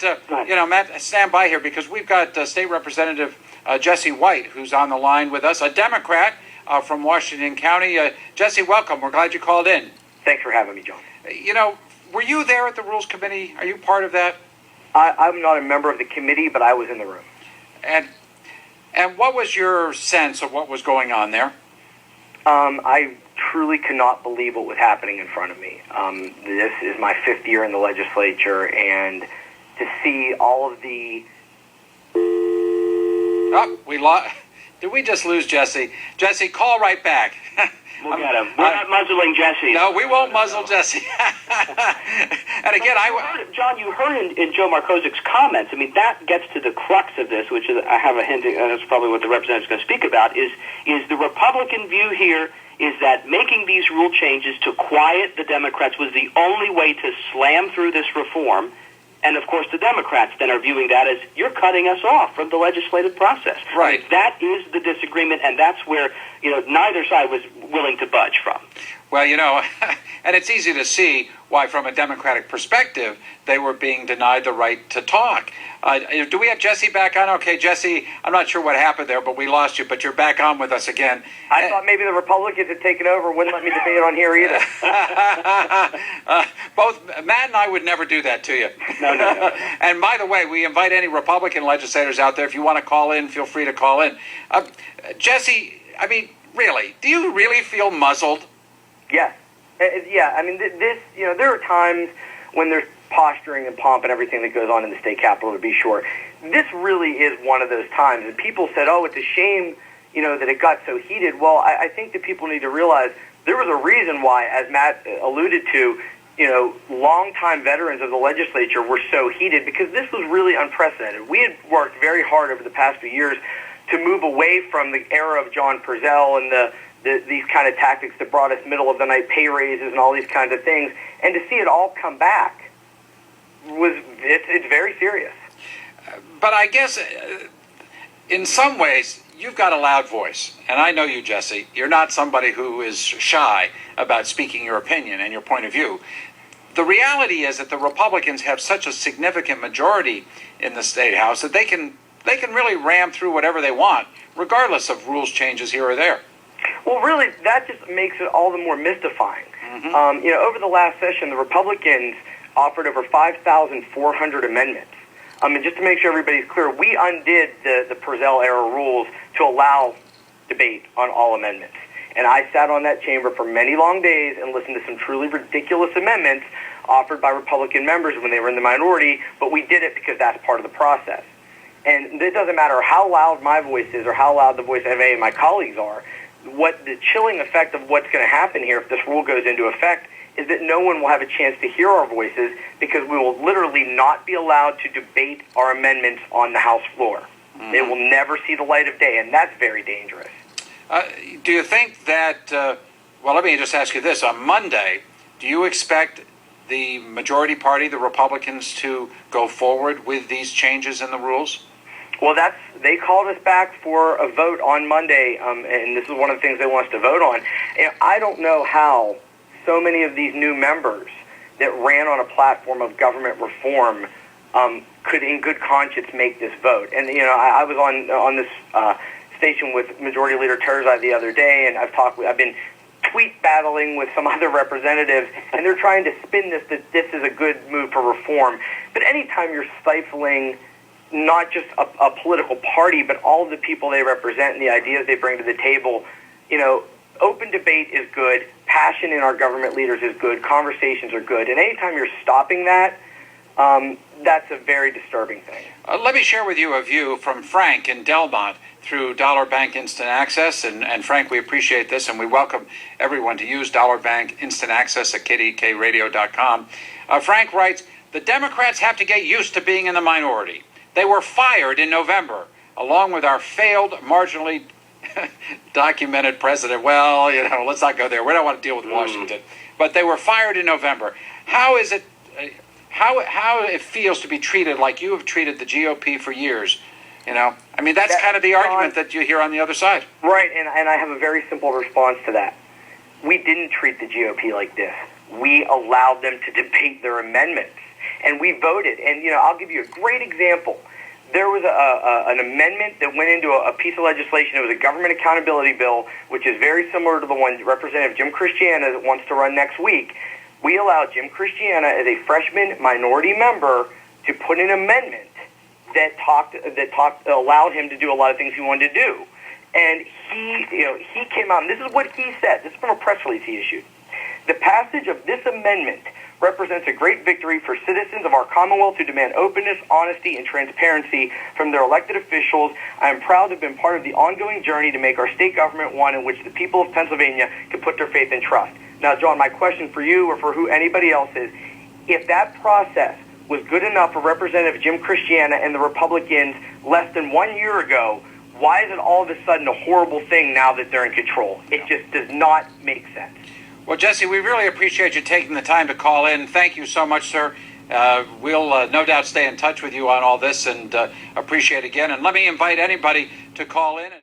Matt, Matt, stand by here because we've got State Representative Jesse White, who's on the line with us, a Democrat from Washington County. Jesse, welcome. We're glad you called in. Thanks for having me, John. Were you there at the Rules Committee? Are you part of that? I'm not a member of the committee, but I was in the room. And what was your sense of what was going on there? I truly could not believe what was happening in front of me. This is my 5th year in the legislature, and to see all of the... Did we just lose Jesse? Jesse, call right back. We'll get him. We're not muzzling Jesse. No, we won't muzzle Jesse. And again, John, you heard in Joe Markozic's comments, I mean, that gets to the crux of this, which is, I have a hint, and that's probably what the representative is going to speak about, is the Republican view here is that making these rule changes to quiet the Democrats was the only way to slam through this reform. And, of course, the Democrats then are viewing that as you're cutting us off from the legislative process. Right. I mean, that is the disagreement, and that's where, neither side was willing to budge from. Well, and it's easy to see why, from a Democratic perspective, they were being denied the right to talk. Do we have Jesse back on? Okay, Jesse, I'm not sure what happened there, but we lost you, but you're back on with us again. I thought maybe the Republicans had taken over and wouldn't let me debate on here either. Both Matt and I would never do that to you. No. And by the way, we invite any Republican legislators out there, if you want to call in, feel free to call in. Jesse, I mean, really, do you really feel muzzled? Yes. Yeah, I mean, there are times when there's posturing and pomp and everything that goes on in the state capitol, to be sure. This really is one of those times. And people said, it's a shame, that it got so heated. Well, I think that people need to realize there was a reason why, as Matt alluded to, longtime veterans of the legislature were so heated, because this was really unprecedented. We had worked very hard over the past few years to move away from the era of John Purcell and these kind of tactics that brought us middle-of-the-night pay raises and all these kinds of things, and to see it all come back it's very serious. But I guess in some ways you've got a loud voice, and I know you, Jesse. You're not somebody who is shy about speaking your opinion and your point of view. The reality is that the Republicans have such a significant majority in the State House that they can really ram through whatever they want, regardless of rules changes here or there. Well, really, that just makes it all the more mystifying. Mm-hmm. Over the last session, the Republicans offered over 5,400 amendments. And just to make sure everybody's clear, we undid the Purcell-era rules to allow debate on all amendments. And I sat on that chamber for many long days and listened to some truly ridiculous amendments offered by Republican members when they were in the minority, but we did it because that's part of the process. And it doesn't matter how loud my voice is or how loud the voice of any of my colleagues are. What the chilling effect of what's going to happen here if this rule goes into effect is that no one will have a chance to hear our voices, because we will literally not be allowed to debate our amendments on the House floor. Mm-hmm. It will never see the light of day, and that's very dangerous. Do you think that, let me just ask you this. On Monday, do you expect the majority party, the Republicans, to go forward with these changes in the rules? Well, they called us back for a vote on Monday, and this is one of the things they want us to vote on. And I don't know how so many of these new members that ran on a platform of government reform could in good conscience make this vote. And, I was on this station with Majority Leader Terzai the other day, and I've been tweet battling with some other representatives, and they're trying to spin this that this is a good move for reform. But anytime you're stifling not just a political party, but all of the people they represent and the ideas they bring to the table, open debate is good. Passion in our government leaders is good. Conversations are good. And anytime you're stopping that, that's a very disturbing thing. Let me share with you a view from Frank in Delmont through Dollar Bank Instant Access. And Frank, we appreciate this, and we welcome everyone to use Dollar Bank Instant Access at KDKARadio.com. Frank writes, the Democrats have to get used to being in the minority. They were fired in November, along with our failed, marginally documented president. Well, let's not go there. We don't want to deal with Washington. But they were fired in November. How is it? How it feels to be treated like you have treated the GOP for years? That's kind of the argument that you hear on the other side. Right, and I have a very simple response to that. We didn't treat the GOP like this. We allowed them to debate their amendments. and we voted. And, I'll give you a great example. There was an amendment that went into a piece of legislation. It was a government accountability bill, which is very similar to the one Representative Jim Christiana that wants to run next week. We allowed Jim Christiana, as a freshman minority member, to put an amendment that allowed him to do a lot of things he wanted to do. And he came out, and this is what he said. This is from a press release he issued. The passage of this amendment represents a great victory for citizens of our Commonwealth who demand openness, honesty, and transparency from their elected officials. I am proud to have been part of the ongoing journey to make our state government one in which the people of Pennsylvania can put their faith and trust. Now, John, my question for you or for anybody else is, if that process was good enough for Representative Jim Christiana and the Republicans less than 1 year ago, why is it all of a sudden a horrible thing now that they're in control? It just does not make sense. Well, Jesse, we really appreciate you taking the time to call in. Thank you so much, sir. We'll no doubt stay in touch with you on all this and appreciate it again. And let me invite anybody to call in.